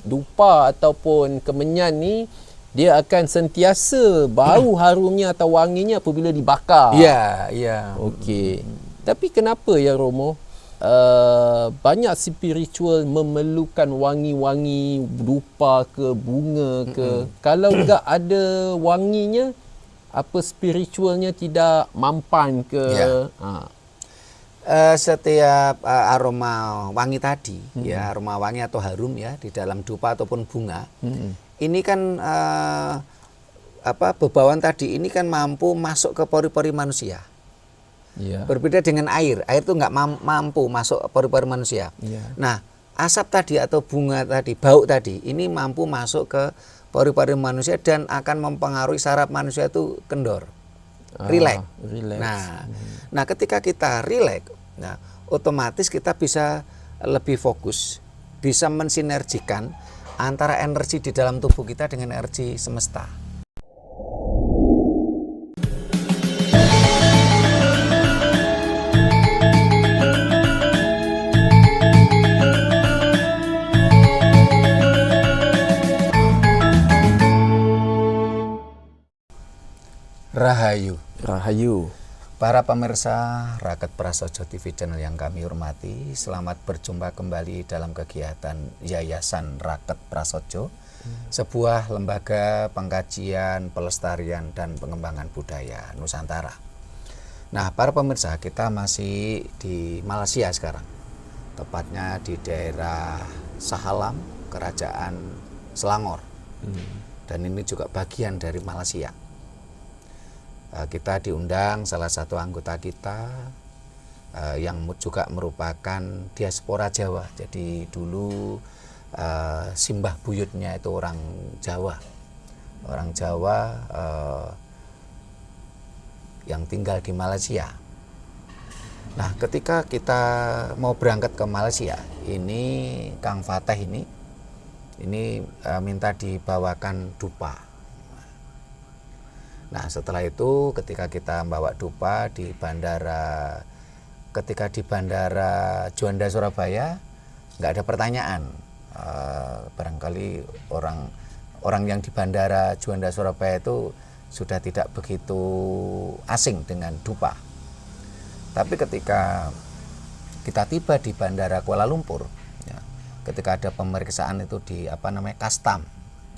dupa ataupun kemenyan ni dia akan sentiasa bau harumnya atau wanginya apabila dibakar. Ya, ya. Okey. Tapi kenapa ya Romo? Banyak spiritual memerlukan wangi-wangi dupa ke bunga ke. Kalau enggak ada wanginya, apa spiritualnya tidak mampan ke? Ya. Setiap aroma wangi tadi, ya aroma wangi atau harum ya di dalam dupa ataupun bunga, ini kan bebauan tadi ini kan mampu masuk ke pori-pori manusia. Ya. Berbeda dengan air itu nggak mampu masuk ke pori-pori manusia. Ya. Nah, asap tadi atau bunga tadi, bau tadi, ini mampu masuk ke pori-pori manusia dan akan mempengaruhi saraf manusia itu kendor. Relax. Nah, ketika kita relax, nah, otomatis kita bisa lebih fokus, bisa mensinergikan antara energi di dalam tubuh kita dengan energi semesta. Rahayu. Rahayu. Para pemirsa Raket Prasojo TV channel yang kami hormati, selamat berjumpa kembali dalam kegiatan Yayasan Raket Prasojo, sebuah lembaga pengkajian, pelestarian, dan pengembangan budaya Nusantara. Nah, para pemirsa, kita masih di Malaysia sekarang, tepatnya di daerah Sahalam, Kerajaan Selangor, dan ini juga bagian dari Malaysia. Kita diundang salah satu anggota kita yang juga merupakan diaspora Jawa. Jadi dulu simbah buyutnya itu orang Jawa yang tinggal di Malaysia. Nah, ketika kita mau berangkat ke Malaysia, ini Kang Fateh ini minta dibawakan dupa. Nah, setelah itu ketika kita membawa dupa di bandara, ketika di bandara Juanda Surabaya, nggak ada pertanyaan. Barangkali orang yang di bandara Juanda Surabaya itu sudah tidak begitu asing dengan dupa. Tapi ketika kita tiba di bandara Kuala Lumpur, ya, ketika ada pemeriksaan itu di kastam.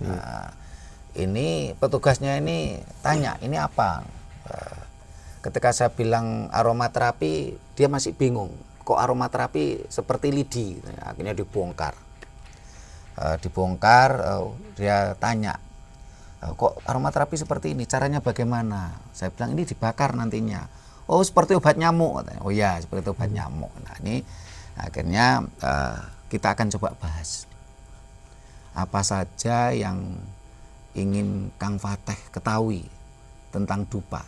Nah, ini petugasnya ini tanya, ini apa? Ketika saya bilang aromaterapi, dia masih bingung. Kok aromaterapi seperti lidi? Akhirnya dibongkar. Dia tanya, kok aromaterapi seperti ini? Caranya bagaimana? Saya bilang ini dibakar nantinya. Oh, seperti obat nyamuk. Oh ya, seperti obat nyamuk. Nah, ini akhirnya kita akan coba bahas. Apa saja yang ingin Kang Fateh ketahui tentang dupa,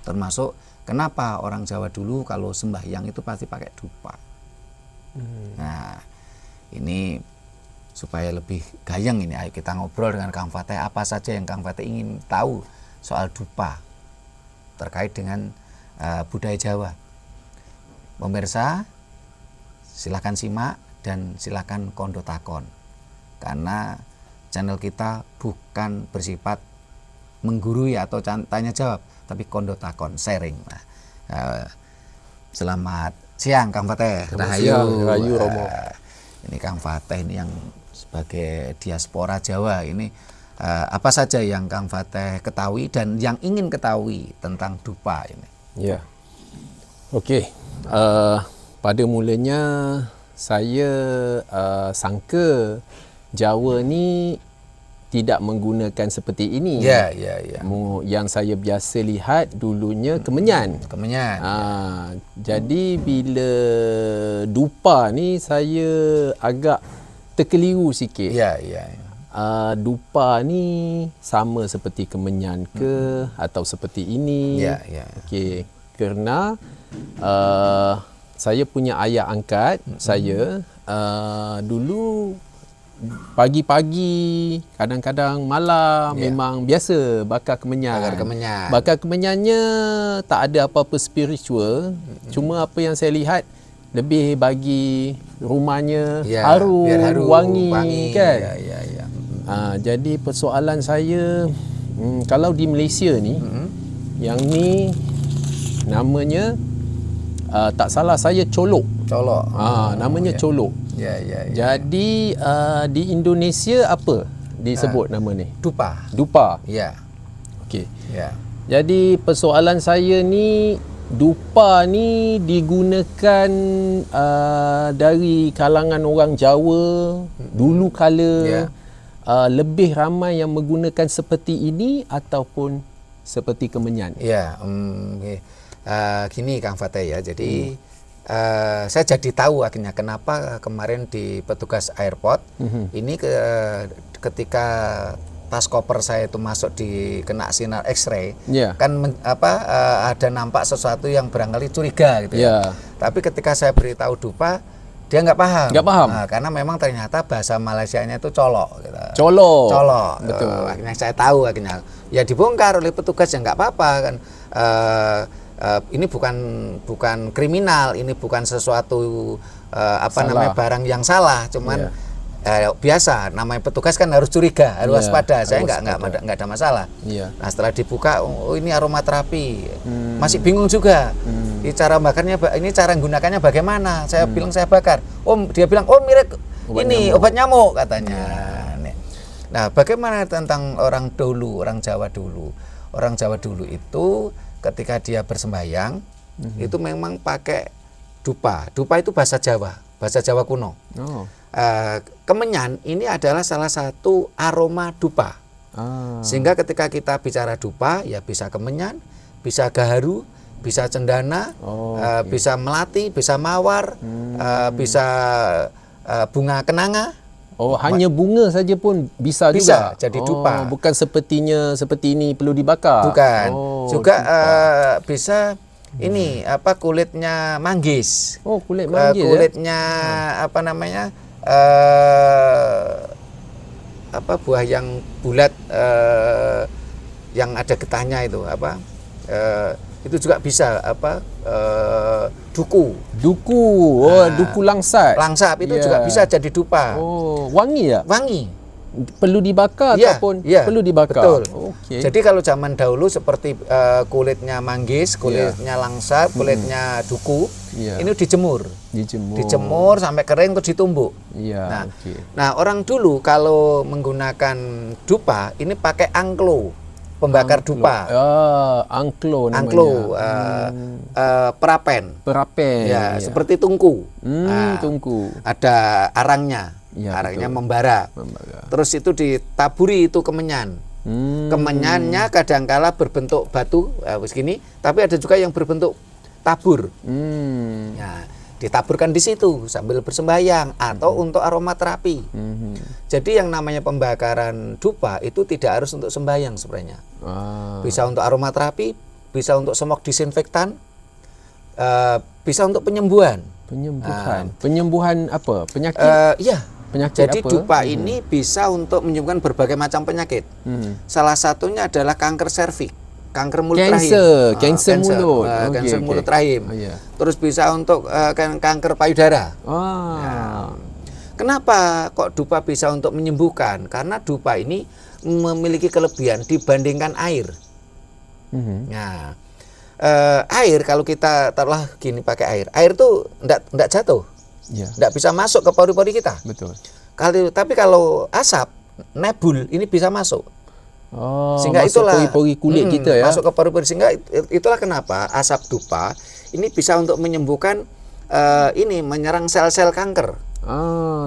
termasuk kenapa orang Jawa dulu kalau sembahyang itu pasti pakai dupa. Nah, ini supaya lebih gayeng ini, ayo kita ngobrol dengan Kang Fateh apa saja yang Kang Fateh ingin tahu soal dupa terkait dengan budaya Jawa. Pemirsa, silakan simak dan silakan kondo takon, karena channel kita bukan bersifat menggurui atau tanya jawab, tapi kondo takon, sharing. Nah, selamat siang Kang Fateh. Rahayu Romo. Ini Kang Fateh ini yang sebagai diaspora Jawa ini, apa saja yang Kang Fateh ketahui dan yang ingin ketahui tentang dupa ini? Ya. Okey. Pada mulanya saya sangka Jawa ni tidak menggunakan seperti ini. Ya. Yang saya biasa lihat dulunya kemenyan. Jadi bila dupa ni saya agak terkeliru sikit. Ya. Dupa ni sama seperti kemenyan ke atau seperti ini? Ya. Okey, kerana saya punya ayah angkat saya dulu pagi-pagi, kadang-kadang malam memang biasa bakar kemenyan. Bakar kemenyannya tak ada apa-apa spiritual. Cuma apa yang saya lihat, lebih bagi rumahnya Ya, harum, biar harum, wangi kan. Ya. Jadi persoalan saya, kalau di Malaysia ni, yang ni namanya tak salah saya colok. Colok. Namanya colok. Ya. Jadi di Indonesia apa disebut nama ni? Dupa. Dupa. Ya. Okey. Ya. Jadi persoalan saya ni, dupa ni digunakan dari kalangan orang Jawa dulu kala. Lebih ramai yang menggunakan seperti ini ataupun seperti kemenyan? Ya, okay. Gini Kang Fatay ya. Jadi saya jadi tahu akhirnya kenapa kemarin di petugas airport ini ketika tas koper saya itu masuk kena sinar X-ray, kan ada nampak sesuatu yang barangkali curiga gitu ya. Tapi ketika saya beritahu dupa, dia nggak paham. Karena memang ternyata bahasa Malaysianya itu colok. Gitu. Colok. Betul. Akhirnya saya tahu ya dibongkar oleh petugas, ya nggak apa-apa kan. Ini bukan kriminal, ini bukan sesuatu namanya barang yang salah, cuman biasa namanya petugas kan harus curiga, harus waspada. Saya nggak ada masalah. Nah setelah dibuka, oh ini aromaterapi, masih bingung juga. Ini cara bakarnya, ini cara menggunakannya bagaimana? Saya bilang saya bakar. Dia bilang mirip obat nyamuk katanya. Nah bagaimana tentang orang Jawa dulu? Orang Jawa dulu itu ketika dia bersembayang itu memang pakai dupa. Dupa itu bahasa Jawa kuno. Kemenyan ini adalah salah satu aroma dupa. Sehingga ketika kita bicara dupa, ya bisa kemenyan, bisa gaharu, bisa cendana, bisa melati, bisa mawar, bisa bunga kenanga. Hanya bunga saja pun bisa juga jadi dupa. Bukan seperti ini perlu dibakar. Bukan. Juga bisa ini kulitnya manggis. Kulit manggis. Kulitnya buah yang bulat yang ada getahnya itu itu juga bisa duku. Duku langsat itu juga bisa jadi dupa. Wangi ya? Wangi. Perlu dibakar ataupun perlu dibakar? Betul. Jadi kalau zaman dahulu seperti kulitnya manggis, kulitnya langsat, kulitnya duku, ini dijemur sampai kering terus ditumbuk. Nah orang dulu kalau menggunakan dupa ini pakai angklo, pembakar dupa. Angklo namanya. Perapen. Ya, seperti tungku. Tungku. Ada arangnya. Arangnya membara. Terus itu ditaburi itu kemenyan. Kemenyannya kadangkala berbentuk batu, begini, tapi ada juga yang berbentuk tabur. Nah, ditaburkan di situ sambil bersembayang atau untuk aromaterapi. Jadi yang namanya pembakaran dupa itu tidak harus untuk sembahyang sebenarnya. Bisa untuk aromaterapi, bisa untuk semok disinfektan, bisa untuk penyembuhan. Penyembuhan apa? Penyakit? Penyakit jadi apa? Dupa ini bisa untuk menyembuhkan berbagai macam penyakit. Salah satunya adalah kanker serviks, kanker mulut rahim. Kanker mulut. Kanker mulut rahim. Terus bisa untuk kanker payudara. Kenapa kok dupa bisa untuk menyembuhkan? Karena dupa ini memiliki kelebihan dibandingkan air. Nah, air kalau kita taruhlah gini pakai air tuh enggak jatuh. Enggak bisa masuk ke pori-pori kita. Betul. Tapi kalau asap, nebul ini bisa masuk. Sehingga masuk itulah pori-pori kulit kita ya. Masuk ke pori-pori, sehingga itulah kenapa asap dupa ini bisa untuk menyembuhkan menyerang sel-sel kanker.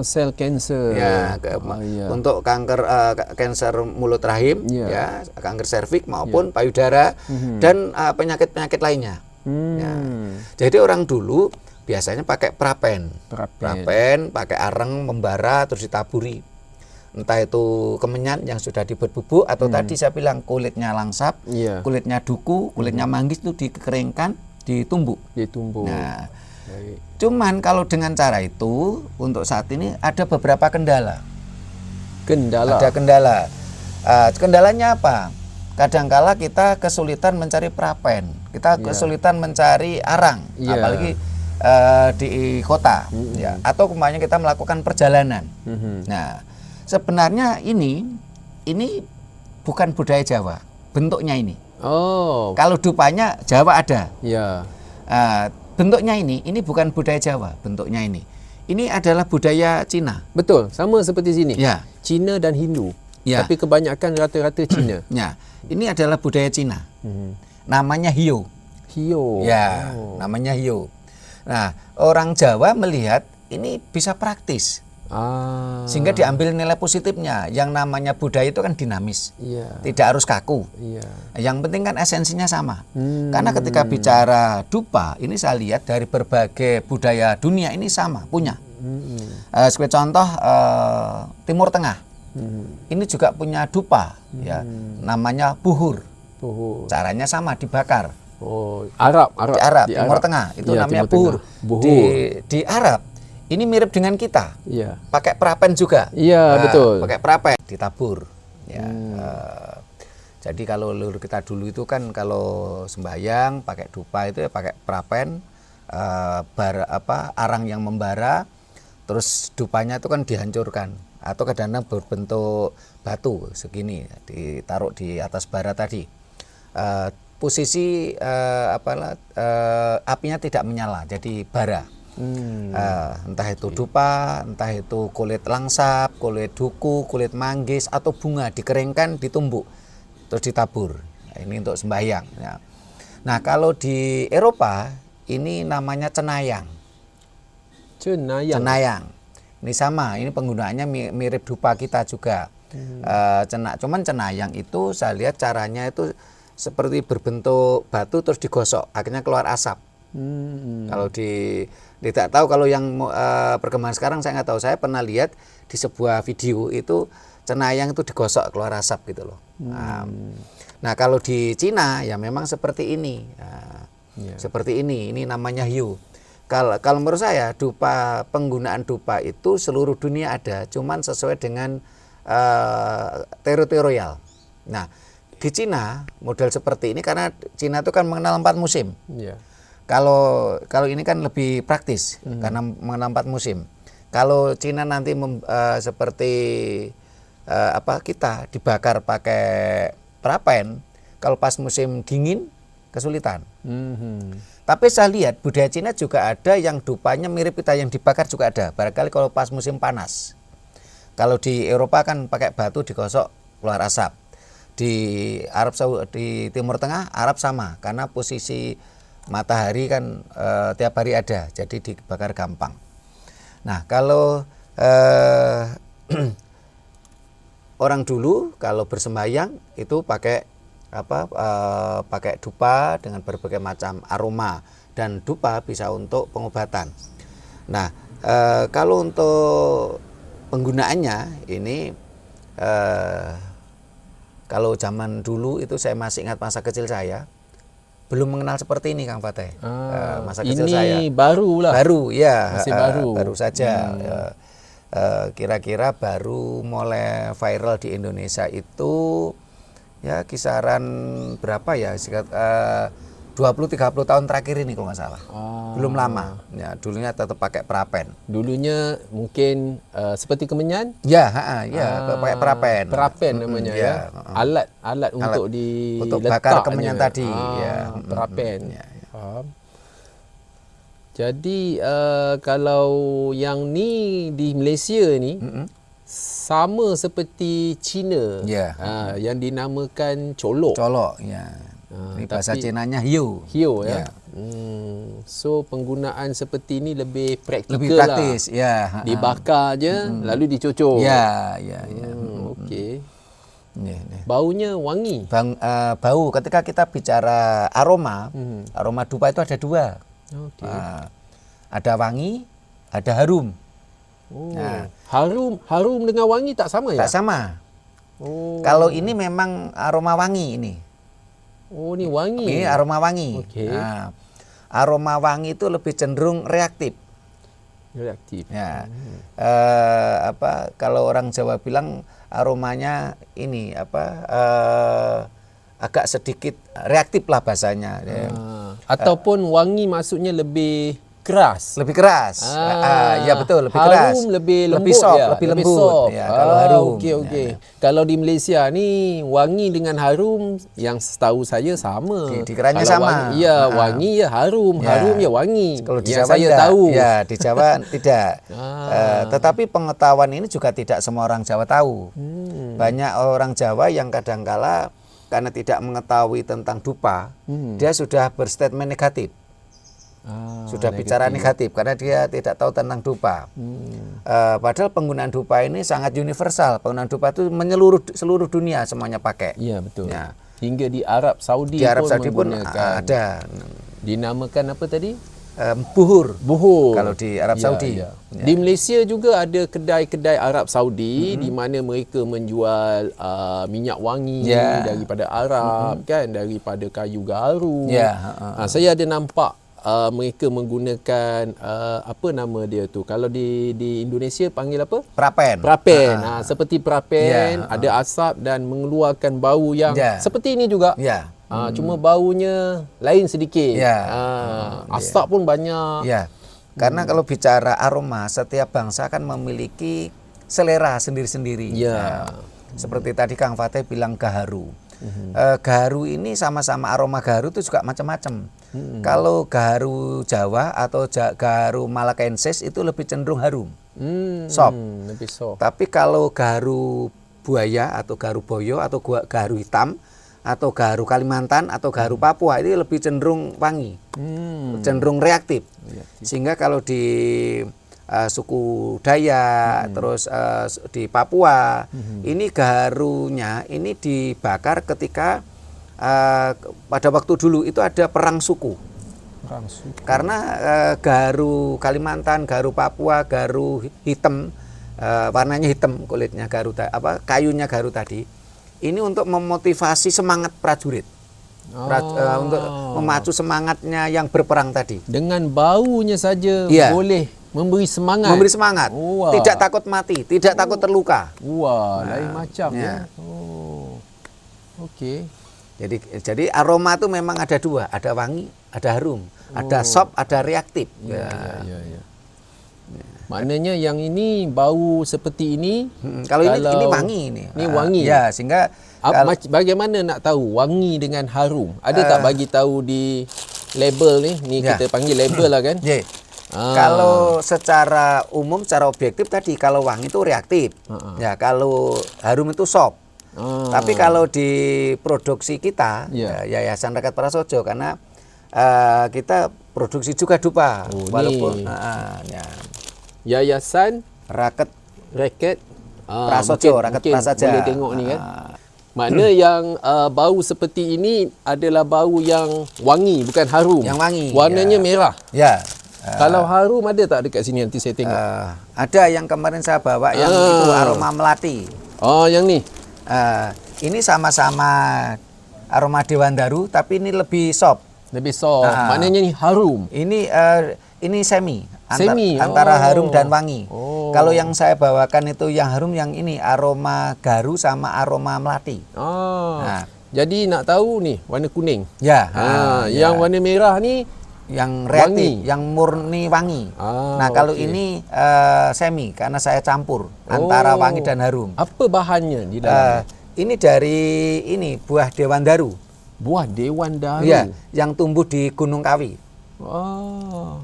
Sel kanker. Untuk kanker kanker mulut rahim, kanker serviks maupun payudara dan penyakit-penyakit lainnya. Jadi orang dulu biasanya pakai perapen, pakai areng membara terus ditaburi. Entah itu kemenyan yang sudah dibuat bubuk atau tadi saya bilang kulitnya langsap, kulitnya duku, kulitnya manggis itu dikeringkan, ditumbuk. Nah, cuman kalau dengan cara itu untuk saat ini ada beberapa kendala. Ada kendala. Kendalanya apa? Kadangkala kita kesulitan mencari perapen, kita kesulitan mencari arang, apalagi di kota, ya, atau umpamanya kita melakukan perjalanan. Nah, sebenarnya ini bukan budaya Jawa, bentuknya ini. Oh. Kalau dupanya Jawa ada. Ya. Bentuknya ini bukan budaya Jawa, bentuknya ini. Ini adalah budaya Cina. Betul, sama seperti sini. Ya. Cina dan Hindu. Ya. Tapi kebanyakan rata-rata Cina. Ya, ini adalah budaya Cina. Namanya Hiyo. Hiyo. Ya, namanya Hiyo. Nah, orang Jawa melihat ini bisa praktis. Sehingga diambil nilai positifnya. Yang namanya budaya itu kan dinamis. Iya. Tidak harus kaku. Iya. Yang penting kan esensinya sama. Karena ketika bicara dupa, ini saya lihat dari berbagai budaya dunia ini sama, punya. Sebagai contoh Timur Tengah. Ini juga punya dupa, ya. Namanya buhur. Buhur. Caranya sama, dibakar. Oh, Arab. Di Timur Tengah itu Ya, namanya Timur buhur. Tengah. Buhur. Di Arab ini mirip dengan kita. Iya. Pakai perapen juga. Iya, betul. Pakai perapen, ditabur. Ya. Jadi kalau leluhur kita dulu itu kan kalau sembahyang pakai dupa itu ya pakai perapen, arang yang membara, terus dupanya itu kan dihancurkan atau kadang-kadang berbentuk batu segini ditaruh di atas bara tadi. Posisi apinya tidak menyala, jadi bara. Entah itu dupa, entah itu kulit langsap, kulit duku, kulit manggis atau bunga dikeringkan, ditumbuk, terus ditabur. Nah, ini untuk sembahyang. Ya. Nah, kalau di Eropa ini namanya cenayang. Cenayang. Ini sama, ini penggunaannya mirip dupa kita juga. Cuman cenayang itu saya lihat caranya itu seperti berbentuk batu terus digosok, akhirnya keluar asap. Kalau tidak tahu kalau yang perkembangan sekarang saya nggak tahu. Saya pernah lihat di sebuah video itu cenayang itu digosok keluar asap gitu loh. Nah kalau di Cina ya memang seperti ini. Seperti ini namanya hiu. Kalau menurut saya penggunaan dupa itu seluruh dunia ada, cuman sesuai dengan teritorial. Nah di Cina model seperti ini karena Cina itu kan mengenal 4 musim. Iya. Kalau ini kan lebih praktis karena mengenal 4 musim. Kalau Cina nanti seperti kita dibakar pakai perapen, kalau pas musim dingin kesulitan. Tapi saya lihat budaya Cina juga ada yang dupanya mirip kita, yang dibakar juga ada. Barangkali kalau pas musim panas. Kalau di Eropa kan pakai batu digosok keluar asap. Di Timur Tengah Arab sama karena posisi matahari kan tiap hari ada, jadi dibakar gampang. Nah kalau orang dulu kalau bersembahyang itu pakai dupa dengan berbagai macam aroma, dan dupa bisa untuk pengobatan. Nah kalau untuk penggunaannya ini kalau zaman dulu itu saya masih ingat masa kecil saya belum mengenal seperti ini Kang Fateh. Masa kecil saya. Ini baru lah. Baru ya. Masih baru. Baru saja. Kira-kira baru mulai viral di Indonesia itu ya kisaran berapa ya? 20-30 tahun terakhir ini kalau nggak salah. Belum lama. Ya, dulunya tetap pakai perapen. Dulunya mungkin seperti kemenyan? Ya, pakai perapen. Perapen namanya ya. Alat untuk untuk bakar kemenyan tadi. Perapen. Faham. Jadi kalau yang ni di Malaysia ni sama seperti Cina. Yang dinamakan colok. Colok, ya. Ini bahasa Cinanya hiu. Hiu ya. So penggunaan seperti ini lebih praktikal. Lebih praktis lah. Ya. Dibakar je lalu dicocok. Ya. Okey. Baunya wangi. Bau ketika kita bicara aroma, aroma dupa itu ada 2. Okey. Ada wangi, ada harum. Harum dengan wangi tak sama ya? Tak sama. Kalau ini memang aroma wangi ini. Ni wangi. Ini aroma wangi. Okey. Aroma wangi itu lebih cenderung reaktif. Ya. Kalau orang Jawa bilang aromanya ini agak sedikit reaktif lah bahasanya. Ataupun wangi maksudnya lebih keras. Lebih keras. Ya betul, lebih keras. Harum lebih lembut lebih soft, ya? lebih lembut. soft. Ya, kalau harum. Okey. Kalau di Malaysia ni wangi dengan harum yang setahu saya sama. Dikiranya Kalau sama. Wangi, wangi ya harum, Ya. harum ya wangi. Kalau di yang Jawa saya tidak. tahu. Ya, di Jawa tidak. Tetapi pengetahuan ini juga tidak semua orang Jawa tahu. Banyak orang Jawa yang kadangkala karena tidak mengetahui tentang dupa, dia sudah berstatement negatif. Sudah bicara negatif karena dia tidak tahu tentang dupa. Padahal penggunaan dupa ini sangat universal. Penggunaan dupa itu menyeluruh seluruh dunia semuanya pakai. Ya, betul. Ya. Hingga di Arab Saudi Di Arab pun Saudi pun menggunakan. ada. Dinamakan apa tadi? Buhur. Buhur. Kalau di Arab Saudi. Ya. Di Malaysia juga ada kedai-kedai Arab Saudi di mana mereka menjual minyak wangi daripada Arab kan, daripada kayu gaharu. Saya ada nampak mereka menggunakan apa nama dia tu? Kalau di Indonesia panggil apa? Prapen. Prapen. Seperti prapen, ada asap dan mengeluarkan bau yang seperti ini juga. Cuma baunya lain sedikit. Asap pun banyak. Karena kalau bicara aroma, setiap bangsa kan memiliki selera sendiri-sendiri. Seperti tadi Kang Fateh bilang gaharu. Gaharu ini sama-sama aroma gaharu itu juga macam-macam. Kalau gaharu Jawa atau gaharu Malakensis itu lebih cenderung harum. Soft. Lebih soft. Tapi kalau gaharu buaya atau gaharu boyo atau gaharu hitam atau gaharu Kalimantan atau gaharu Papua itu lebih cenderung wangi, cenderung reaktif. Sehingga kalau di suku Dayak, terus di Papua, ini gaharunya ini dibakar ketika pada waktu dulu itu ada perang suku. Karena gaharu Kalimantan, gaharu Papua, gaharu hitam, warnanya hitam kulitnya gaharu kayunya gaharu tadi. Ini untuk memotivasi semangat prajurit, untuk memacu semangatnya yang berperang tadi. Dengan baunya saja boleh memberi semangat. Memberi semangat. Tidak takut mati, tidak takut terluka. Lain macam ya. Okey. Jadi aroma itu memang ada dua, ada wangi, ada harum, ada soft, ada reaktif. Ya. Maknanya yang ini bau seperti ini. Kalau ini wangi ini. Ini wangi. Ya, sehingga bagaimana nak tahu wangi dengan harum? Ada tak bagi tahu di label ni? Ni kita panggil label lah kan? Kalau secara umum, secara objektif tadi kalau wangi itu reaktif. Ya, kalau harum itu soft. Tapi kalau di produksi kita, Yayasan Rakyat Prasojo, karena kita produksi juga dupa, walaupun Yayasan Rakyat Prasojo, Rakyat Prasaja. Boleh tengok ni kan. Makna yang bau seperti ini adalah bau yang wangi, bukan harum. Yang wangi. Warnanya merah. Ya. Kalau harum ada tak dekat sini, nanti saya tengok. Ada yang kemarin saya bawa yang itu aroma melati. Yang ni. Ini sama-sama aroma Dewan Daru, tapi ini lebih soft. Lebih soft. Maknanya ni harum. Ini semi. Semi. Antara harum dan wangi. Kalau yang saya bawakan itu yang harum, yang ini aroma garu sama aroma melati. Jadi nak tahu ni warna kuning. Yang warna merah ni yang reaktif, yang murni wangi. Kalau ini semi karena saya campur antara wangi dan harum. Apa bahannya di dalamnya? Ini dari buah Dewan Daru. Buah Dewan Daru. Ya, yang tumbuh di Gunung Kawi.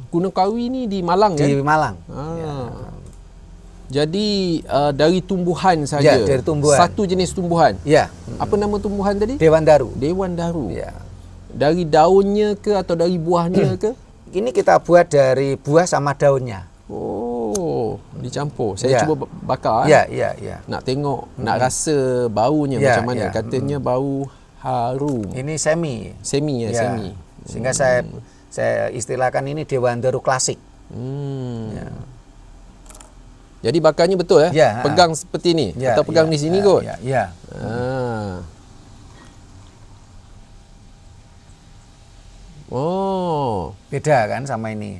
Gunung Kawi ni di Malang kan? Di Malang. Jadi dari tumbuhan saja. Ya, dari tumbuhan. Satu jenis tumbuhan. Ya. Apa nama tumbuhan tadi? Dewan Daru. Dewan Daru. Ya. Dari daunnya ke atau dari buahnya ke? Ini kita buat dari buah sama daunnya. Dicampur. Saya cuba bakar. Ya. Nak tengok, nak rasa baunya macam mana. Katanya bau harum. Ini semi. Semi. Sehingga saya istilahkan ini Dewan Daru klasik. Jadi bakarnya betul pegang seperti ni atau pegang di sini kot. Beda kan sama ini.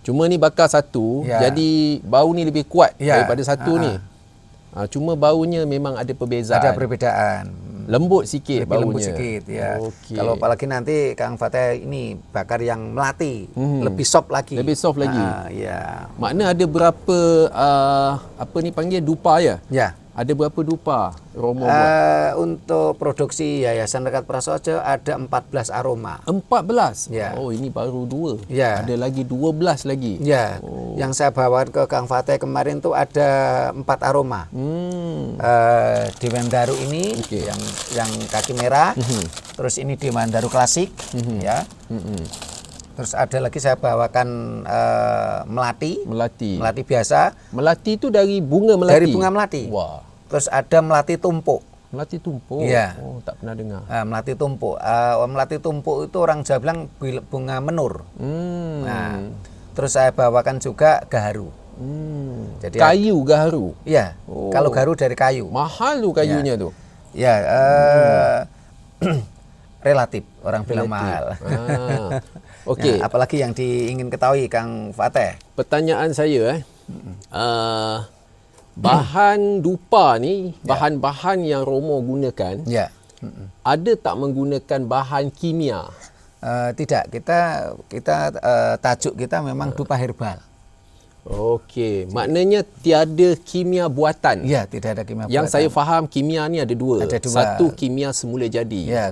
Cuma ni bakar satu, jadi bau ni lebih kuat daripada satu ni. Cuma baunya memang ada perbezaan. Ada perbedaan. Lembut sikit lebih baunya. lembut sikit ya. Okey. Kalau apalagi nanti Kang Fateh ini bakar yang melati, lebih soft lagi. Lebih soft lagi. Ya. Makna ada berapa apa ni panggil dupa ya? Ya. Ada berapa dupa Romo buat? Untuk produksi Yayasan Rekat Prasojo ada 14 aroma. 14. Ya. Oh, ini baru 2. Ya. Ada lagi 12 lagi. Ya. Yang saya bawa ke Kang Fateh kemarin tuh ada 4 aroma. Dewan Daru ini yang kaki merah. Terus ini Dewan Daru klasik ya. Terus ada lagi saya bawakan melati. Melati biasa. Melati itu dari bunga melati. Dari bunga melati. Wah. Terus ada melati tumpuk. Melati tumpuk. Iya. Oh, tak pernah dengar. Melati tumpuk. Melati tumpuk itu orang Jawa bilang bunga menur. Nah, terus saya bawakan juga gaharu. Jadi kayu gaharu. Iya. Kalau gaharu dari kayu. Mahal tu kayunya tu. Ya. Relatif orang bilang mahal. Okey. Nah, apalagi yang diingin ketahui Kang Fateh? Pertanyaan saya bahan dupa ni, bahan-bahan yang Romo gunakan, ada tak menggunakan bahan kimia? Tidak, kita tajuk kita memang dupa herbal. Okey, maknanya tiada kimia buatan. Ya, tidak ada kimia yang buatan. saya faham kimia ni ada dua. Satu kimia semula jadi. Ya,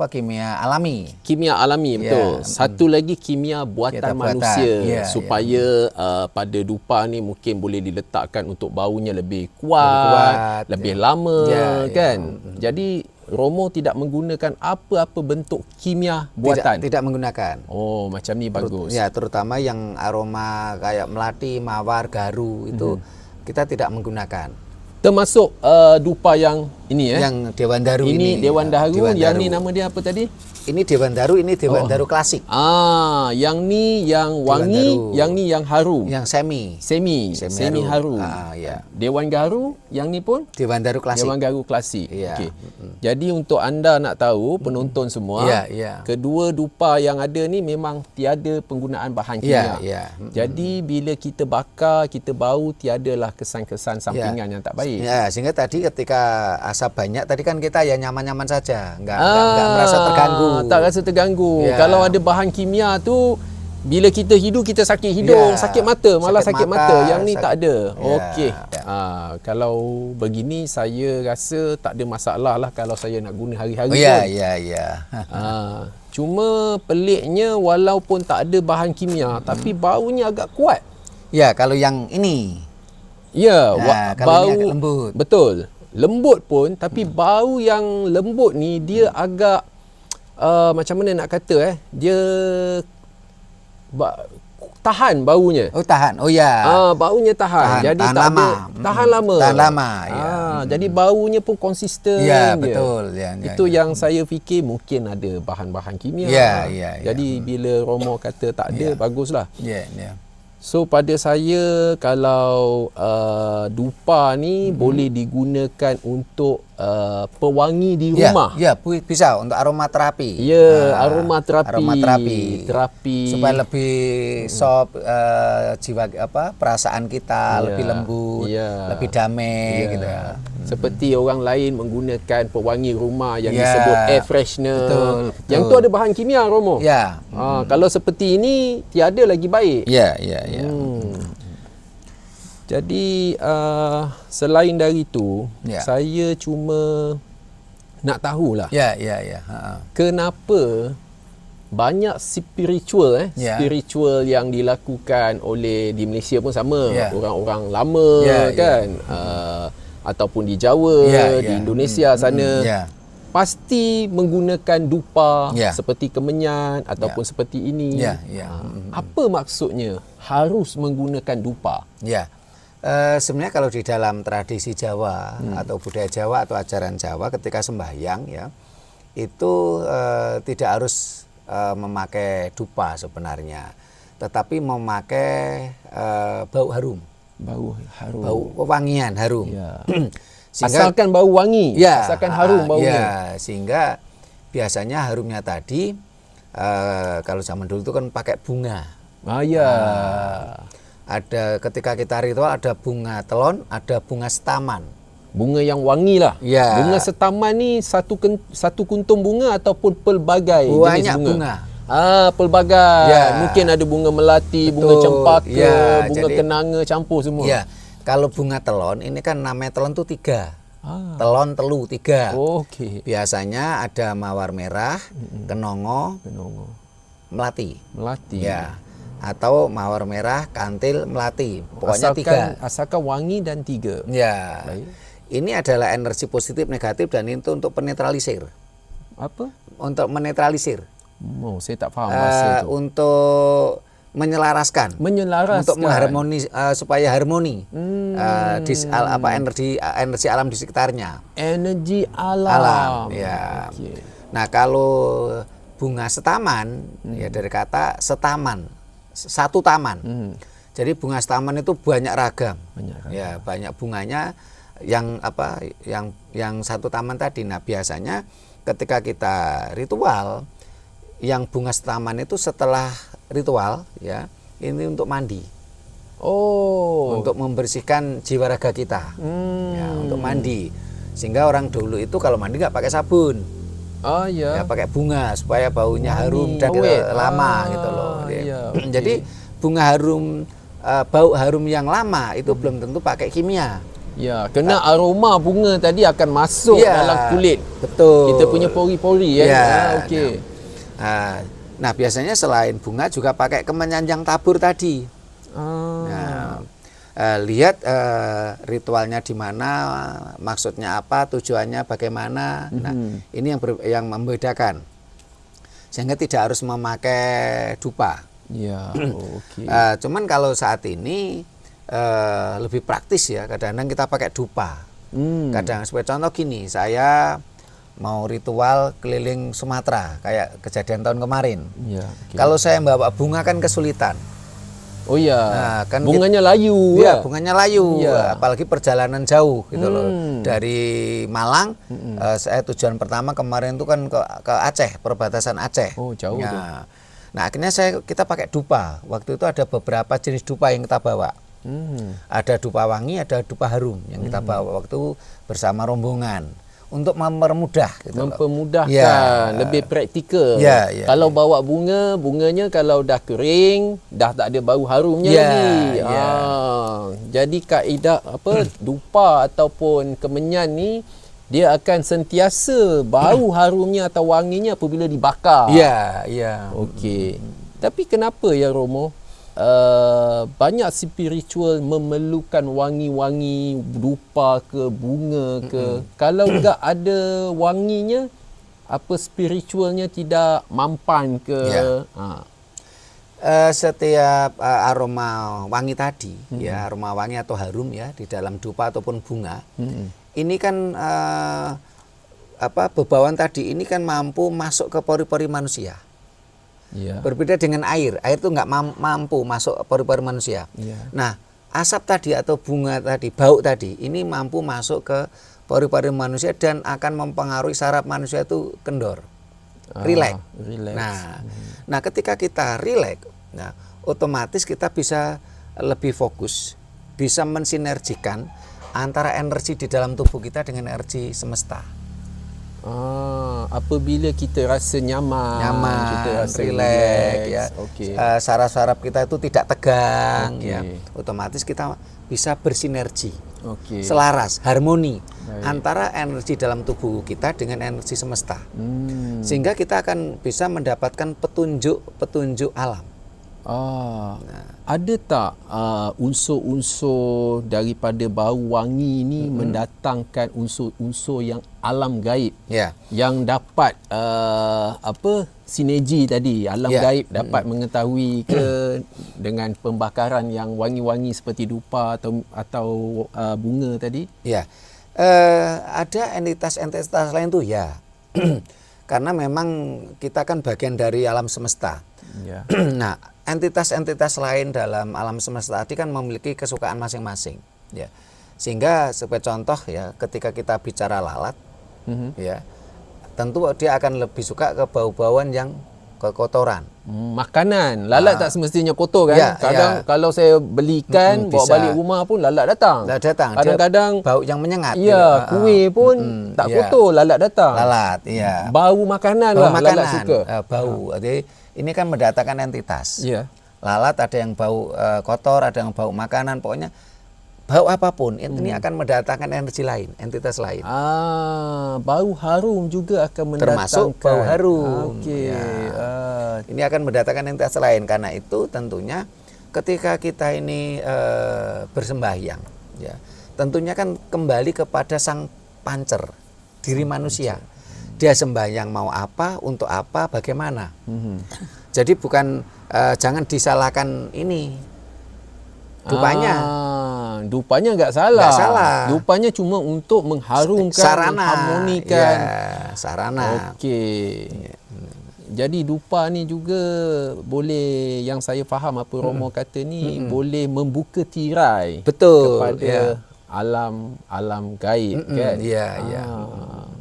kimia alami. Kimia alami, betul. Satu lagi kimia buatan manusia supaya pada dupa ni mungkin boleh diletakkan untuk baunya lebih kuat, lebih lama kan. Jadi Romo tidak menggunakan apa-apa bentuk kimia buatan. Tidak menggunakan. Oh, macam ni bagus. Ya, terutama yang aroma kayak melati, mawar, gaharu itu kita tidak menggunakan. Termasuk dupa yang ini Yang Dewan Daru ini. Ini Dewan Daru, yang ni nama dia apa tadi? Ini Dewan Daru, ini Dewan Daru klasik. Yang ni yang wangi, yang ni yang harum. Yang semi harum. Ya. Dewan Gaharu, yang ni pun Dewan Daru klasik. Dewan Gaharu klasik. Ya. Okey. Jadi untuk anda nak tahu, penonton semua, kedua dupa yang ada ni memang tiada penggunaan bahan kimia. Jadi bila kita bakar, kita bau, tiadalah kesan-kesan sampingan yang tak baik. Ya, sehingga tadi ketika asap banyak, tadi kan kita ya nyaman-nyaman saja, enggak merasa terganggu. Tak rasa terganggu. Kalau ada bahan kimia tu, bila kita hidu, kita sakit hidung, sakit mata, malah sakit mata. Yang ni tak ada. Okey. Kalau begini, saya rasa tak ada masalah lah kalau saya nak guna hari-hari pun. Cuma peliknya, walaupun tak ada bahan kimia, tapi baunya agak kuat. Ya, kalau yang ini. Ya, kalau bau ini agak lembut. Betul. Lembut pun, tapi bau yang lembut ni dia agak macam mana nak kata dia tahan baunya. Oh, tahan. Oh ya. Baunya tahan. Jadi tahan tak lama. Tahan lama. Tahan lama. Jadi baunya pun konsisten. Ya, betul. Itu yang saya fikir mungkin ada bahan-bahan kimia. Jadi bila Romo kata tak ada, baguslah. So pada saya, kalau dupa ni boleh digunakan untuk pewangi di rumah. Ya, bisa untuk aromaterapi. Ya, aromaterapi. Supaya lebih soft jiwa perasaan kita lebih lembut, lebih damai gitu ya. Seperti orang lain menggunakan pewangi rumah yang disebut air freshener. Betul. Yang tu ada bahan kimia, Romo. Kalau seperti ini tiada lagi baik. Jadi selain dari itu, saya cuma nak tahulah. Kenapa banyak spiritual spiritual yang dilakukan oleh di Malaysia pun sama, orang-orang lama kan, ataupun di Jawa, di Indonesia sana, pasti menggunakan dupa seperti kemenyan ataupun seperti ini. Apa maksudnya harus menggunakan dupa? Sebenarnya kalau di dalam tradisi Jawa atau budaya Jawa atau ajaran Jawa, ketika sembahyang itu tidak harus memakai dupa sebenarnya, tetapi memakai bau harum. Bau wangian harum. Asalkan bau wangi, asalkan harum baunya. Sehingga biasanya harumnya tadi kalau zaman dulu itu kan pakai bunga. Ada ketika kita ritual ada bunga telon, ada bunga setaman. bunga yang wangi lah. Ya. Bunga setaman ni satu kuntum bunga ataupun pelbagai banyak jenis bunga. Pelbagai. Ya. Mungkin ada bunga melati, Betul. bunga cempaka, Ya, bunga jadi, kenanga, campur semua. Ya. Kalau bunga telon ini kan namanya telon tuh 3. Telon, telu, 3. Okey. Biasanya ada mawar merah, kenongo, melati. Ya. Atau mawar merah, kantil, melati. Pokoknya 3. Asalkan wangi dan 3. Ya. Baik. Ini adalah energi positif, negatif, dan itu untuk penetralisir. Apa? Untuk menetralisir. Saya tak faham bahasa itu. Untuk menyelaraskan. Untuk mengharmoni, supaya harmoni. Energi alam di sekitarnya. Energi alam. Ya. Okay. Nah, kalau bunga setaman, ya dari kata setaman, satu taman. Jadi bunga setaman itu banyak ragam. Ya, banyak bunganya yang satu taman tadi. Nah, biasanya ketika kita ritual, yang bunga setaman itu setelah ritual, ya, ini untuk mandi. Untuk membersihkan jiwa raga kita. Ya, untuk mandi. Sehingga orang dulu itu kalau mandi nggak pakai sabun. Ya, pakai bunga supaya baunya harum dan lama gitu loh. Jadi bunga harum, bau harum yang lama itu belum tentu pakai kimia. Ya, kena aroma bunga tadi akan masuk dalam kulit. Betul. Kita punya pori-pori ya. Okey. Nah, biasanya selain bunga juga pakai kemenyanjang tabur tadi. Lihat ritualnya di mana, maksudnya apa, tujuannya bagaimana. Nah, ini yang membedakan. Sehingga tidak harus memakai dupa. Ya, oke. Cuman kalau saat ini lebih praktis ya, kadang-kadang kita pakai dupa. Kadang sebagai contoh gini, saya mau ritual keliling Sumatera kayak kejadian tahun kemarin. Ya, kalau saya bawa bunga kan kesulitan. Oh iya. Nah, kan bunganya layu. Iya, bunganya layu. Apalagi perjalanan jauh gitu loh. Dari Malang, saya tujuan pertama kemarin itu kan ke Aceh, perbatasan Aceh. Oh, jauh tuh. Nah, akhirnya kita pakai dupa. Waktu itu ada beberapa jenis dupa yang kita bawa. Ada dupa wangi, ada dupa harum yang kita bawa waktu bersama rombongan. Untuk mempermudah gitu, mempermudahkan, lebih praktikal. Kalau bawa bunganya kalau dah kering, dah tak ada bau harumnya lagi. Jadi kaedah dupa ataupun kemenyan ni dia akan sentiasa bau harumnya atau wanginya apabila dibakar. Okey. Tapi kenapa ya Romo? Banyak spiritual memerlukan wangi-wangi dupa ke bunga ke. Kalau enggak ada wanginya, apa spiritualnya tidak mampan ke? Setiap aroma wangi tadi, ya aroma wangi atau harum ya di dalam dupa ataupun bunga, ini kan bebauan tadi ini kan mampu masuk ke pori-pori manusia. Berbeda dengan air itu nggak mampu masuk pori-pori manusia. Nah, asap tadi atau bunga tadi, bau tadi, ini mampu masuk ke pori-pori manusia dan akan mempengaruhi saraf manusia itu kendor, rileks. Nah, ketika kita rileks, nah, otomatis kita bisa lebih fokus, bisa mensinergikan antara energi di dalam tubuh kita dengan energi semesta. Apabila kita rasa nyaman, kita rasa rileks, ya. Saraf-saraf kita itu tidak tegang, ya. Otomatis kita bisa bersinergi, selaras, harmoni antara energi dalam tubuh kita dengan energi semesta, sehingga kita akan bisa mendapatkan petunjuk alam. Ada tak unsur-unsur daripada bau wangi ini mendatangkan unsur-unsur yang alam gaib, yang dapat sinergi tadi, alam gaib dapat mengetahui ke dengan pembakaran yang wangi-wangi seperti dupa atau bunga tadi? Ada entitas-entitas lain tuh karena memang kita kan bagian dari alam semesta. Nah, entitas-entitas lain dalam alam semesta tadi kan memiliki kesukaan masing-masing, sehingga sebagai contoh ya, ketika kita bicara lalat, tentu dia akan lebih suka ke bau-bauan yang kekotoran, Makanan. Lalat tak semestinya kotor kan? Kadang kalau saya belikan bawa balik rumah pun lalat datang. Kadang-kadang bau yang menyengat. Ya, kuih pun tak kotor, lalat datang. Lalat, iya. Bau makanan bau lah, makanan, lalat suka. Bau. Jadi ini kan mendatangkan entitas. Iya. Lalat ada yang bau kotor, ada yang bau makanan, pokoknya bau apapun ini akan mendatangkan energi lain, entitas lain. Bau harum juga akan mendatangkan. Termasuk bau harum. Okey. Ini akan mendatangkan entitas lain. Karena itu tentunya ketika kita ini bersembahyang, ya, tentunya kan kembali kepada sang pancer, diri manusia. Dia sembahyang mau apa, untuk apa, bagaimana. Jadi bukan jangan disalahkan ini dupanya. Dupanya nggak salah. Nggak salah. Dupanya cuma untuk mengharumkan, sarana, mengharmonikan. Sarana. Okey. Jadi dupa ni juga boleh, yang saya faham apa Romo kata ni, boleh membuka tirai. Betul. Kepada alam gaib kan. Ya.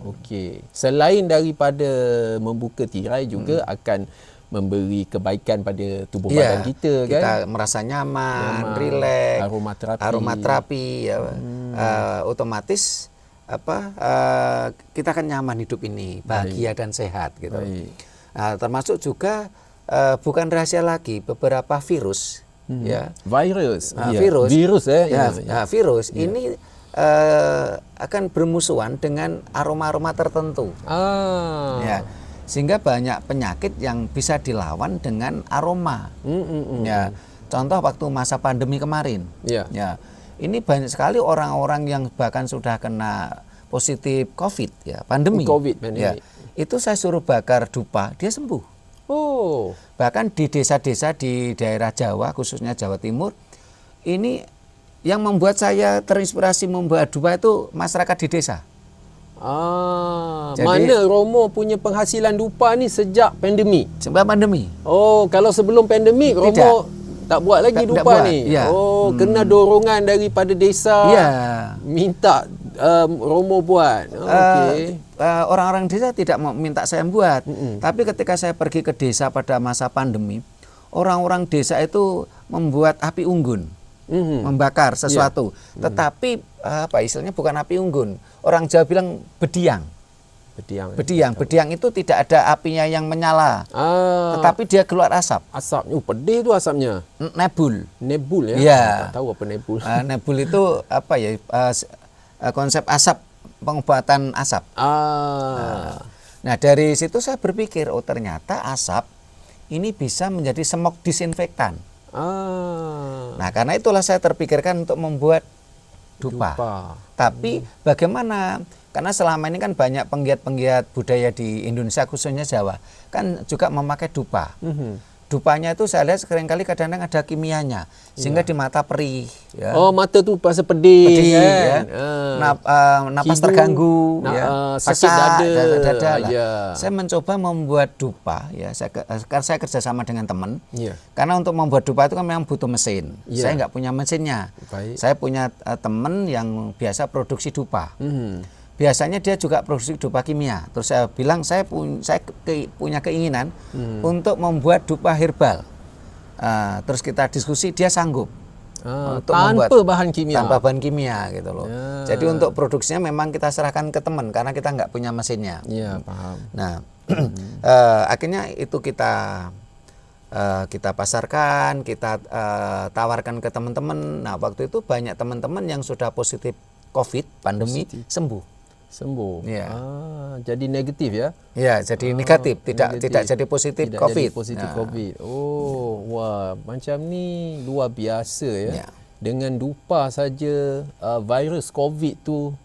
Okey. Selain daripada membuka tirai juga akan memberi kebaikan pada tubuh badan kita kan. Kita merasa nyaman, rileks, aromaterapi ya. Otomatis kita akan nyaman hidup ini, bahagia dan sehat gitu. Termasuk juga bukan rahasia lagi, beberapa virus ya. Virus ini akan bermusuhan dengan aroma-aroma tertentu. Ya. Sehingga banyak penyakit yang bisa dilawan dengan aroma. Ya, contoh waktu masa pandemi kemarin. Ya, ini banyak sekali orang-orang yang bahkan sudah kena positif COVID, ya, pandemi. Ya, itu saya suruh bakar dupa, dia sembuh. Bahkan di desa-desa di daerah Jawa, khususnya Jawa Timur, ini yang membuat saya terinspirasi membuat dupa itu masyarakat di desa. Jadi, mana Romo punya penghasilan dupa ni sejak pandemik? Sebab pandemi. Kalau sebelum pandemik Romo tak buat lagi dupa ni. Ya. Kena dorongan daripada desa. Minta Romo buat. Orang-orang desa tidak minta saya buat. Tapi ketika saya pergi ke desa pada masa pandemi, orang-orang desa itu membuat api unggun. Membakar sesuatu. Tetapi istilahnya bukan api unggun. Orang Jawa bilang bediang. Bediang itu tidak ada apinya yang menyala. Tetapi dia keluar asap. Asapnya pedih tu asapnya. Nebul ya. Ya. Tak tahu apa nebul. Nebul itu konsep asap, pengobatan asap. Nah, dari situ saya berpikir, ternyata asap ini bisa menjadi semok disinfektan. Nah, karena itulah saya terpikirkan untuk membuat dupa. Tapi bagaimana? Karena selama ini kan banyak penggiat-penggiat budaya di Indonesia, khususnya Jawa, kan juga memakai dupa. Dupanya itu saya lihat seringkali kadang-kadang ada kimianya, sehingga di mata perih. Ya. Mata tu pasal pedih kan? Napas terganggu, sakit dada. Saya mencoba membuat dupa, ya. Saya kerjasama dengan teman. Karena untuk membuat dupa itu kan memang butuh mesin. Saya nggak punya mesinnya. Saya punya teman yang biasa produksi dupa. Biasanya dia juga produksi dupa kimia. Terus saya bilang saya punya keinginan untuk membuat dupa herbal. Terus kita diskusi, dia sanggup untuk tanpa membuat tanpa bahan kimia gitu loh. Jadi untuk produksinya memang kita serahkan ke teman karena kita nggak punya mesinnya. Paham. Nah, akhirnya itu kita pasarkan, kita tawarkan ke teman-teman. Nah, waktu itu banyak teman-teman yang sudah positif COVID pandemi sembuh. Jadi negatif ya? Ya, jadi negatif, tidak jadi positif COVID. COVID. Wah, macam ni luar biasa ya. Dengan dupa saja virus COVID tu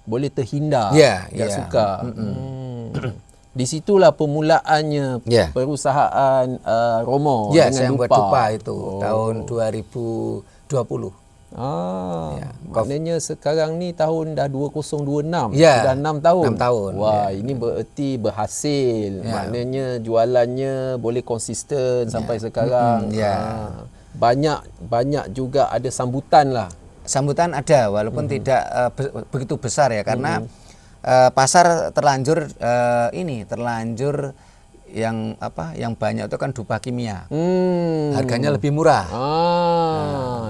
boleh terhindar. Tak suka. Di situlah permulaannya perusahaan Romo dengan saya dupa. buat dupa itu tahun 2020. Maknanya sekarang ni tahun dah 2026, sudah 6 tahun. 6 tahun. Wah, ini bererti berhasil. Maknanya jualannya boleh konsisten sampai sekarang. Banyak juga ada sambutan lah. Sambutan ada, walaupun tidak begitu besar ya, karena pasar terlanjur yang banyak itu kan dupa kimia. Harganya lebih murah.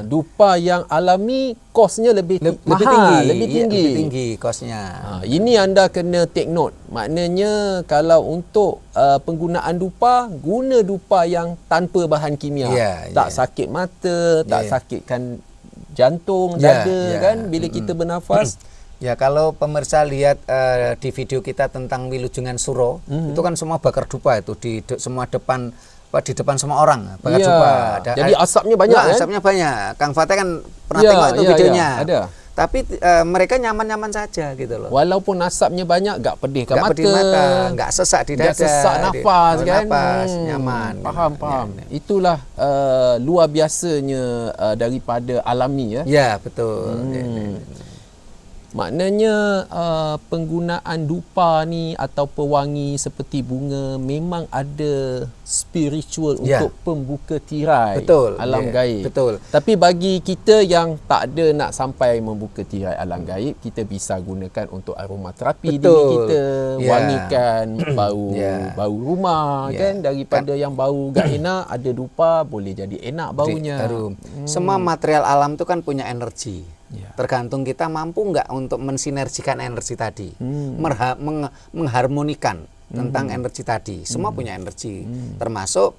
Dupa yang alami kosnya lebih tinggi kosnya. Ini anda kena take note. Maknanya kalau untuk penggunaan dupa, guna dupa yang tanpa bahan kimia. Tak sakit mata, tak sakitkan jantung, dada kan bila kita bernafas. Ya, kalau pemirsa lihat di video kita tentang Wilujungan Suro, itu kan semua bakar dupa itu di semua depan semua orang bakar dupa. Jadi asapnya banyak kan? Asapnya banyak. Kang Fateh kan pernah tengok itu videonya. Ada. Tapi mereka nyaman-nyaman saja gitu loh. Meskipun asapnya banyak, gak pedih ke mata, gak sesak di dada, gak sesak nafas kan? Nyaman. Faham. Itulah luar biasanya daripada alami ya. Ya, betul. Maknanya penggunaan dupa ni atau pewangi seperti bunga memang ada spiritual untuk pembuka tirai alam gaib. Betul. Tapi bagi kita yang tak ada nak sampai membuka tirai alam gaib, kita bisa gunakan untuk aromaterapi diri kita, wangikan bau rumah kan, daripada yang bau gak enak, ada dupa boleh jadi enak baunya. Semua material alam itu kan punya energi. Tergantung kita mampu nggak untuk mensinergikan energi tadi, mengharmonikan tentang energi tadi. Semua punya energi, termasuk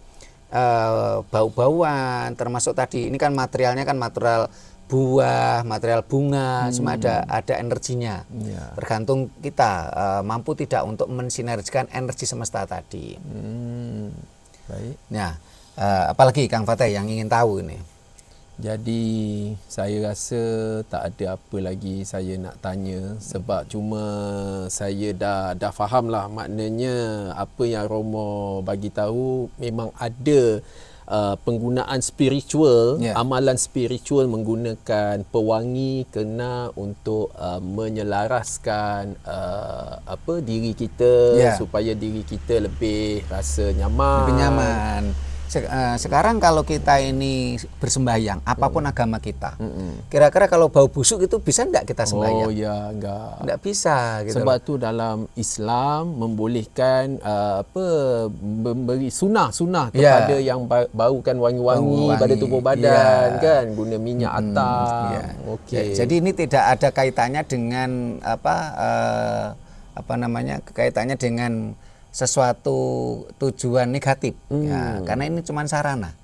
bau-bauan, termasuk tadi ini kan materialnya kan material buah, material bunga, semua ada energinya. Tergantung kita mampu tidak untuk mensinergikan energi semesta tadi. Baik. Nah, apalagi Kang Fateh yang ingin tahu ini? Jadi saya rasa tak ada apa lagi saya nak tanya, sebab cuma saya dah faham lah, maknanya apa yang Romo bagi tahu memang ada penggunaan spiritual, amalan spiritual menggunakan pewangi kena untuk menyelaraskan diri kita supaya diri kita lebih rasa nyaman. Sekarang kalau kita ini bersembahyang, apapun agama kita, kira-kira kalau bau busuk itu bisa enggak kita sembahyang? Oh ya, enggak bisa gitu. Sebab tu dalam Islam membolehkan memberi sunah kepada yang baukan wangi-wangi pada tubuh badan kan, guna minyak atam. Jadi ini tidak ada kaitannya dengan kaitannya dengan sesuatu tujuan negatif, karena ini cuma sarana.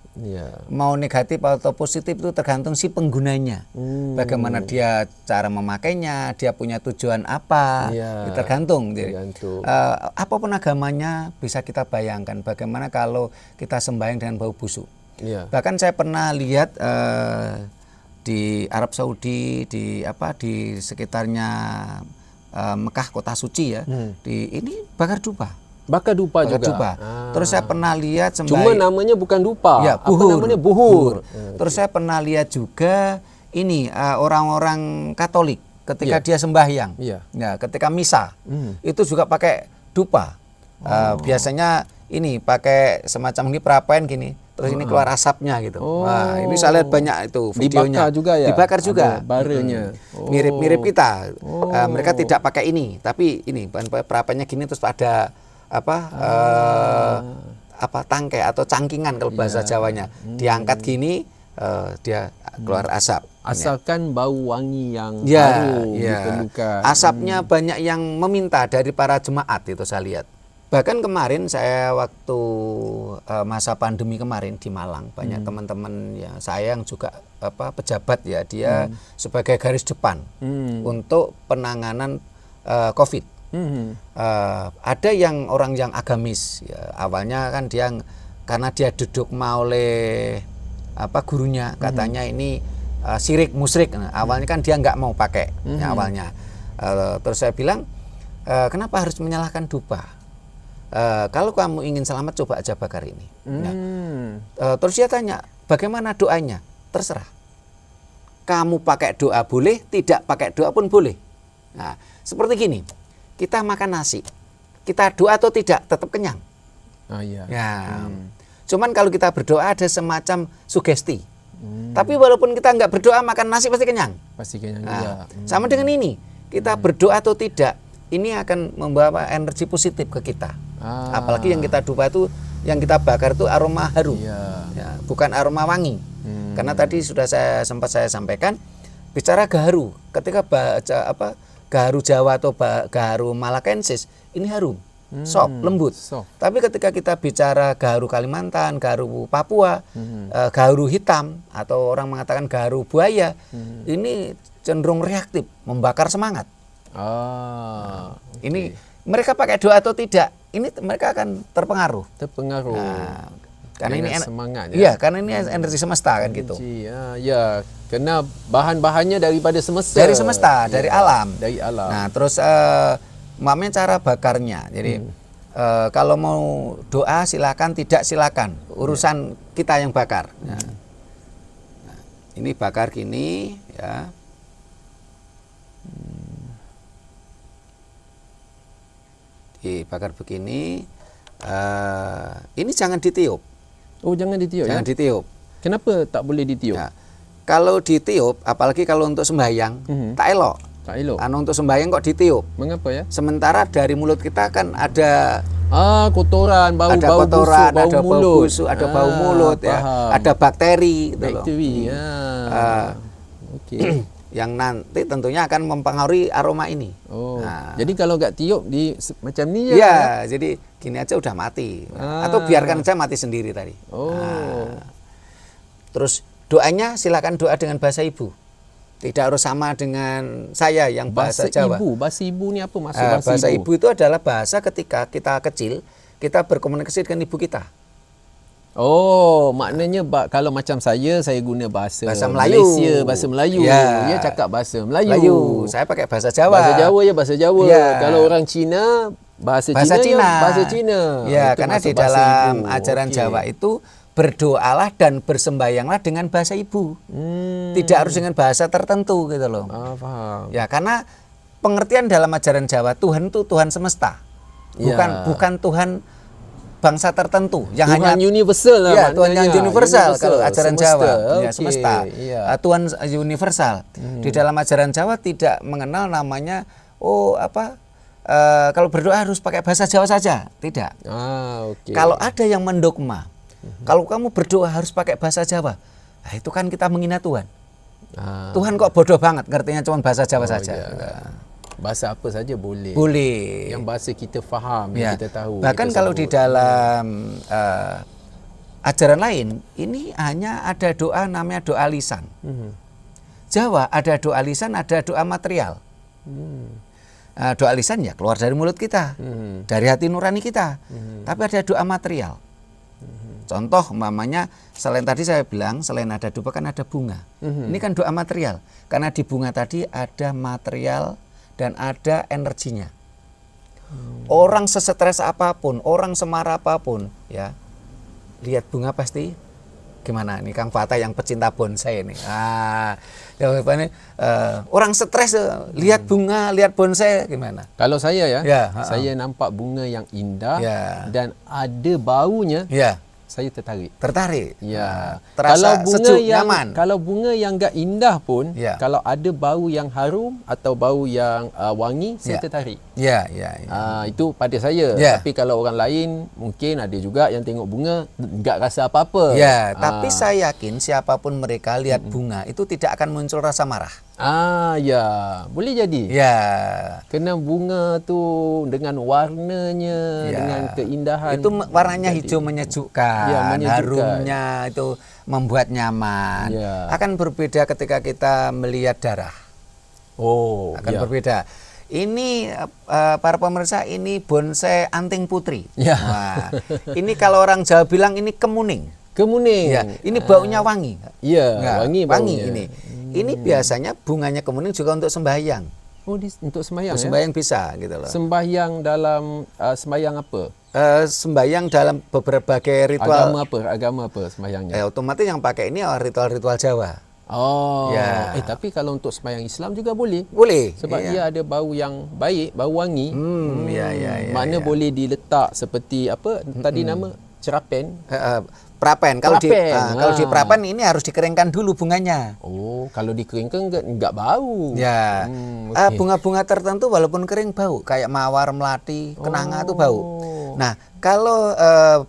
Mau negatif atau positif itu tergantung si penggunanya, bagaimana dia cara memakainya, dia punya tujuan apa, tergantung. Apapun agamanya bisa kita bayangkan bagaimana kalau kita sembahyang dengan bau busuk. Bahkan saya pernah lihat di Arab Saudi, di sekitarnya Mekah kota suci ya, ini bakar dupa. Bakar dupa juga. Terus saya pernah lihat cuma namanya bukan dupa. Buhur. Apa namanya? Buhur. Terus saya pernah lihat juga ini orang-orang Katolik ketika dia sembahyang. Ketika misa. Itu juga pakai dupa. Biasanya ini pakai semacam ini perapian gini. Terus ini keluar asapnya gitu. Wah, ini saya lihat banyak itu videonya. Dibakar juga. Baranya. Mirip-mirip kita. Mereka tidak pakai ini, tapi ini perapiannya gini terus ada tangkai atau cangkingan kalau bahasa Jawanya, diangkat gini, dia keluar asap. Asalkan bau wangi yang baru diperlukan. Asapnya banyak yang meminta dari para jemaat, itu saya lihat. Bahkan kemarin saya waktu masa pandemi kemarin di Malang, banyak teman-teman yang saya yang juga pejabat ya, dia sebagai garis depan untuk penanganan COVID. Ada yang orang yang agamis ya, awalnya kan dia karena dia duduk oleh gurunya, katanya ini syirik musyrik. Awalnya kan dia nggak mau pakai awalnya. Terus saya bilang, kenapa harus menyalahkan dupa? Kalau kamu ingin selamat coba aja bakar ini. Terus dia tanya, bagaimana doanya? Terserah. Kamu pakai doa boleh, tidak pakai doa pun boleh. Nah, seperti gini. Kita makan nasi, kita doa atau tidak tetap kenyang. Cuman kalau kita berdoa ada semacam sugesti. Tapi walaupun kita nggak berdoa, makan nasi pasti kenyang. Sama dengan ini, kita berdoa atau tidak, ini akan membawa energi positif ke kita. Apalagi yang kita dupa itu, yang kita bakar itu aroma harum, ya, bukan aroma wangi. Karena tadi sudah sempat saya sampaikan, bicara gaharu, ketika baca gaharu Jawa atau gaharu Malakensis, ini harum, soft, lembut. Tapi ketika kita bicara gaharu Kalimantan, gaharu Papua, gaharu hitam atau orang mengatakan gaharu buaya, ini cenderung reaktif, membakar semangat. Ini mereka pakai doa atau tidak, ini mereka akan terpengaruh. Nah, karena ini semangat, ya? Iya, karena ini energi semesta kan gitu. Ya, karena bahan-bahannya daripada semesta. Dari semesta, dari alam. Dari alam. Nah, terus makanya cara bakarnya. Jadi kalau mau doa silakan, tidak silakan. Urusan kita yang bakar. Nah, ini bakar gini, ya. Dibakar begini. Ini jangan ditiup. Oh, jangan ditiup. Jangan ditiup. Kenapa tak boleh ditiup? Ya. Kalau ditiup, apalagi kalau untuk sembahyang, tak elok. Tak elok. Untuk sembahyang kok ditiup? Mengapa ya? Sementara dari mulut kita kan ada kotoran, bau kotoran, busuk, ada bau busuk, ada bau mulut, ya, ada bakteri, gitu bakteri. Oke. Yang nanti tentunya akan mempengaruhi aroma ini. Jadi kalau nggak tiup macam ni ya? Ya, jadi gini aja udah mati. Atau biarkan aja mati sendiri tadi. Terus doanya silakan doa dengan bahasa ibu. Tidak harus sama dengan saya yang bahasa Jawa. Bahasa ibu ni apa maksud bahasa ibu itu adalah bahasa ketika kita kecil, kita berkomunikasi dengan ibu kita. Maknanya kalau macam saya guna bahasa Melayu. Malaysia, bahasa Melayu. Dia cakap bahasa Melayu. Saya pakai bahasa Jawa. Bahasa Jawa. Ya. Kalau orang Cina, bahasa Cina. Ya, karena di dalam ajaran Jawa itu berdoalah dan bersembayanglah dengan bahasa ibu. Tidak harus dengan bahasa tertentu gitu loh. Paham. Ya, karena pengertian dalam ajaran Jawa, Tuhan itu Tuhan semesta. Bukan Tuhan bangsa tertentu yang Tuhan hanya universal lah. Ya, Tuhan yang universal kalau ajaran semesta. Jawa. Ya, semesta. Tuhan universal. Di dalam ajaran Jawa tidak mengenal namanya kalau berdoa harus pakai bahasa Jawa saja. Tidak. Kalau ada yang mendogma, kalau kamu berdoa harus pakai bahasa Jawa, itu kan kita menghina Tuhan. Tuhan kok bodoh banget, ngertinya cuma bahasa Jawa saja. Bahasa apa saja boleh. Yang bahasa kita faham, yang kita tahu. Bahkan kita kalau di dalam ajaran lain, ini hanya ada doa namanya doa lisan. Jawa ada doa lisan, ada doa material. Doa lisan ya keluar dari mulut kita, dari hati nurani kita. Tapi ada doa material. Contoh umpamanya, selain tadi saya bilang, selain ada dupa kan ada bunga. Ini kan doa material. Karena di bunga tadi ada material dan ada energinya. Orang sesetres apapun, orang semarah apapun, ya, lihat bunga pasti gimana nih Kang Fata yang pecinta bonsai ini. Orang stres lihat bunga, lihat bonsai gimana? Kalau saya saya nampak bunga yang indah dan ada baunya. Saya tertarik. Ya. Terasa sejuk, nyaman. Kalau bunga yang enggak indah pun, kalau ada bau yang harum atau bau yang wangi, saya tertarik. Itu pada saya. Tapi kalau orang lain mungkin ada juga yang tengok bunga enggak rasa apa-apa. Tapi saya yakin siapapun mereka lihat bunga itu tidak akan muncul rasa marah. Boleh jadi. Kena bunga tu dengan warnanya, dengan keindahan. Itu warnanya hijau menyejukkan, harumnya itu membuat nyaman. Akan berbeda ketika kita melihat darah. Berbeda. Ini para pemirsa, ini bonsai anting putri. Ini kalau orang Jawa bilang ini kemuning. Ini baunya wangi. Wangi ini. Ini biasanya bunganya kemuning juga untuk sembahyang. Untuk sembahyang. Sembahyang bisa gitu loh. Sembahyang dalam sembahyang apa? Sembahyang dalam berbagai ritual. Agama apa sembahyangnya? Otomatis yang pakai ini ritual-ritual Jawa. Tapi kalau untuk sembahyang Islam juga boleh. Sebab dia ada bau yang baik, bau wangi. Mana boleh diletak seperti apa tadi nama? Cerapen. Prapen. Kalau di Prapen. prapen ini harus dikeringkan dulu bunganya. Oh, kalau dikeringkan enggak bau. Ya. Bunga-bunga tertentu walaupun kering bau, kayak mawar, melati, kenanga itu bau. Nah, kalau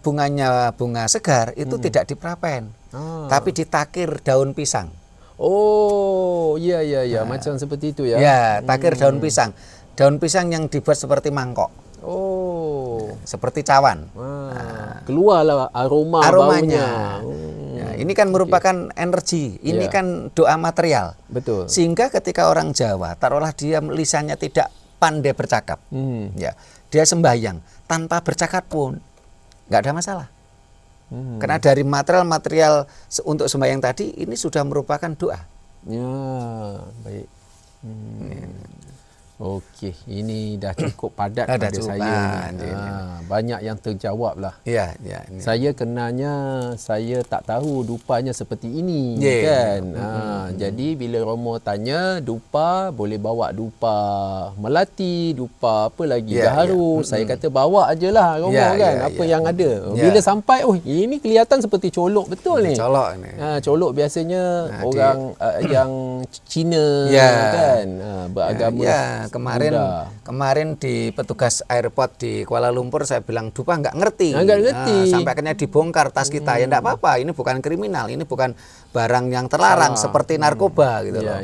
bunganya bunga segar itu tidak diprapen. Tapi ditakir daun pisang. Oh, iya, macam seperti itu ya. Ya, takir daun pisang. Daun pisang yang dibuat seperti mangkok. Oh, seperti cawan. Keluarlah aromanya. Ya, ini kan merupakan energi. Ini kan doa material. Betul. Sehingga ketika orang Jawa, taruhlah dia lisannya tidak pandai bercakap, ya, dia sembahyang tanpa bercakap pun nggak ada masalah. Karena dari material-material untuk sembahyang tadi ini sudah merupakan doa. Ya, baik. Okey, ini dah cukup padat pada saya ni. Banyak yang terjawab lah. Ya. Saya kenanya, saya tak tahu dupanya seperti ini, kan. Jadi bila Romo tanya dupa, boleh bawa dupa melati, dupa apa lagi, gaharu. Saya kata bawa ajalah Romo, kan. Apa yang ada. Bila sampai, ini kelihatan seperti colok betul ni. Colok ni. Colok biasanya orang yang Cina, kan, beragama. Kemarin di petugas airport di Kuala Lumpur saya bilang dupa nggak ngerti. Sampai akhirnya dibongkar tas kita. Ya enggak apa-apa, ini bukan kriminal, ini bukan barang yang terlarang seperti narkoba gitu loh.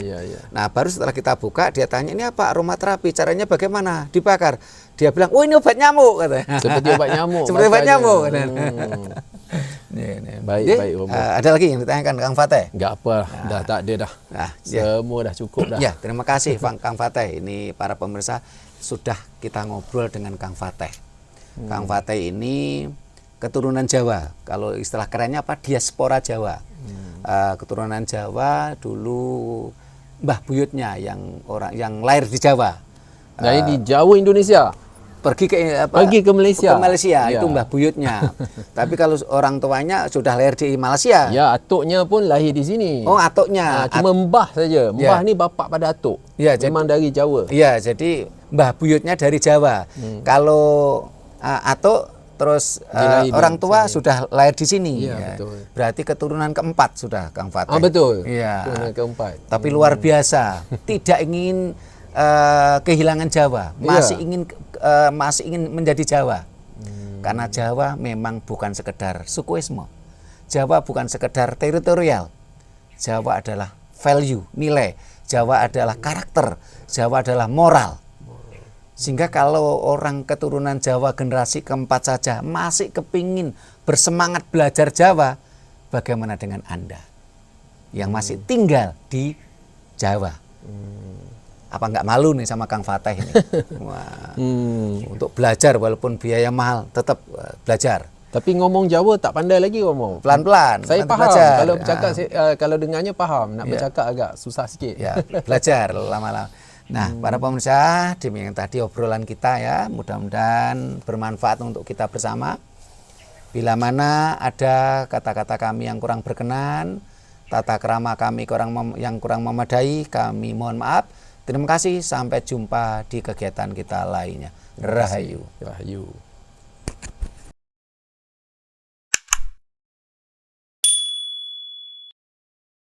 Nah, baru setelah kita buka dia tanya, "Ini apa? Aromaterapi, caranya bagaimana?" Dibakar. Dia bilang, "Oh, ini obat nyamuk," katanya. Seperti obat nyamuk. Seperti obat nyamuk. Baik Romo. Ada lagi yang ditanyakan Kang Fateh? Enggak apa, dah tak ada dah. Semua dah cukup dah. Ya, terima kasih Kang Fateh. Ini para pemirsa sudah kita ngobrol dengan Kang Fateh. Kang Fateh ini keturunan Jawa. Kalau istilah kerennya apa? Diaspora Jawa. Keturunan Jawa dulu mbah buyutnya yang lahir di Jawa. Dari di Jawa Indonesia. Pergi ke Malaysia. Ke Malaysia itu mbah buyutnya. Tapi kalau orang tuanya sudah lahir di Malaysia. Ya, atuknya pun lahir di sini. Oh, atuknya. Cuma mbah saja. Mbah ni bapak pada atuk. Ya, memang dari Jawa. Iya, jadi mbah buyutnya dari Jawa. Kalau atuk terus orang tua sudah lahir di sini. Ya, betul. Berarti keturunan keempat sudah Kang Fateh. Betul. Iya. Keturunan keempat. Tapi luar biasa. Tidak ingin kehilangan Jawa, masih ingin menjadi Jawa. Karena Jawa memang bukan sekedar sukuisme. Jawa bukan sekedar teritorial. Jawa adalah value, nilai. Jawa adalah karakter. Jawa adalah moral. Sehingga kalau orang keturunan Jawa generasi keempat saja masih kepingin bersemangat belajar Jawa, bagaimana dengan Anda yang masih tinggal di Jawa? Apa nggak malu nih sama Kang Fateh ini? Wah, untuk belajar walaupun biaya mahal, tetap belajar. Tapi ngomong Jawa tak pandai lagi ngomong. Pelan-pelan. Saya faham. Belajar. Kalau bercakap, kalau dengarnya faham. Nak bercakap agak susah sikit. Ya, belajar lama-lama. Nah, para pemirsa, demikian tadi obrolan kita ya. Mudah-mudahan bermanfaat untuk kita bersama. Bila mana ada kata-kata kami yang kurang berkenan, tata krama kami yang kurang memadai, kami mohon maaf. Terima kasih, sampai jumpa di kegiatan kita lainnya. Rahayu. Rahayu.